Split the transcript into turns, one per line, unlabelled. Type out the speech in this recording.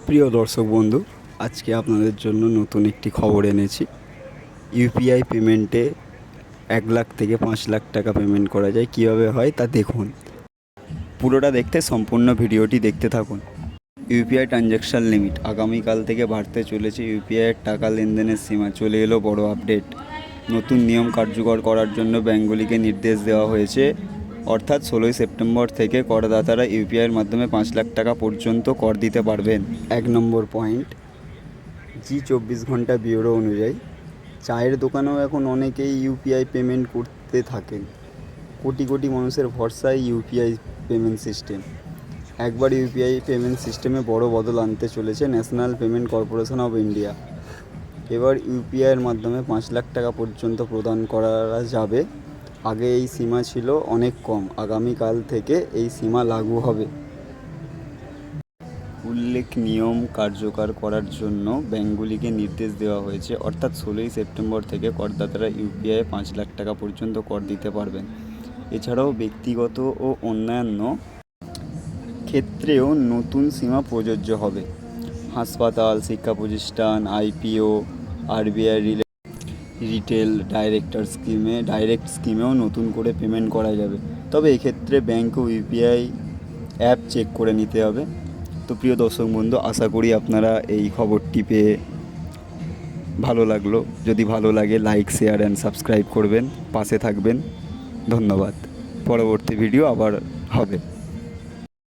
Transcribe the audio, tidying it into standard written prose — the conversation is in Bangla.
প্রিয় দর্শক বন্ধু, আজকে আপনাদের জন্য নতুন একটি খবর এনেছি। ইউপিআই পেমেন্টে 1 লাখ থেকে 5 লাখ টাকা পেমেন্ট করা যায়। কীভাবে হয় তা দেখুন। পুরোটা দেখতে সম্পূর্ণ ভিডিওটি দেখতে থাকুন। ইউপিআই ট্রানজ্যাকশান লিমিট আগামীকাল থেকে বাড়তে চলেছে। ইউপিআইয়ের টাকা লেনদেনের সীমা চলে এলো বড় আপডেট। নতুন নিয়ম কার্যকর করার জন্য ব্যাঙ্কগুলিকে নির্দেশ দেওয়া হয়েছে। অর্থাৎ 16ই সেপ্টেম্বর থেকে করদাতারা ইউপিআইয়ের মাধ্যমে 5 লাখ টাকা পর্যন্ত কর দিতে পারবেন। 1 নম্বর পয়েন্ট, জি24 ঘন্টা ব্যুরো অনুযায়ী চায়ের দোকানেও এখন অনেকেই ইউপিআই পেমেন্ট করতে থাকেন। কোটি কোটি মানুষের ভরসায় ইউপিআই পেমেন্ট সিস্টেম। একবার ইউপিআই পেমেন্ট সিস্টেমে বড় বদল আনতে চলেছে national payment corporation of India. এবার ইউপিআইয়ের মাধ্যমে 5 লাখ টাকা পর্যন্ত প্রদান করা যাবে। আগে এই সীমা ছিল অনেক কম। আগামীকাল থেকে এই সীমা লাগু হবে। উল্লেখ নিয়ম কার্যকর করার জন্য ব্যাঙ্কগুলিকে নির্দেশ দেওয়া হয়েছে। অর্থাৎ 16ই সেপ্টেম্বর থেকে করদাতারা ইউপিআই 5 লাখ টাকা পর্যন্ত কর দিতে পারবেন। এছাড়াও ব্যক্তিগত ও অন্যান্য ক্ষেত্রেও নতুন সীমা প্রযোজ্য হবে। হাসপাতাল, শিক্ষা প্রতিষ্ঠান, আইপিও, আরবিআই রিটেল ডাইরেক্ট স্কিমেও নতুন করে পেমেন্ট করা যাবে। তবে এক্ষেত্রে ব্যাঙ্ক ও ইউপিআই অ্যাপ চেক করে নিতে হবে। তো প্রিয় দর্শক বন্ধু, আশা করি আপনারা এই খবরটি পেয়ে ভালো লাগলো। যদি ভালো লাগে লাইক, শেয়ার অ্যান্ড সাবস্ক্রাইব করবেন, পাশে থাকবেন। ধন্যবাদ। পরবর্তী ভিডিও আবার হবে।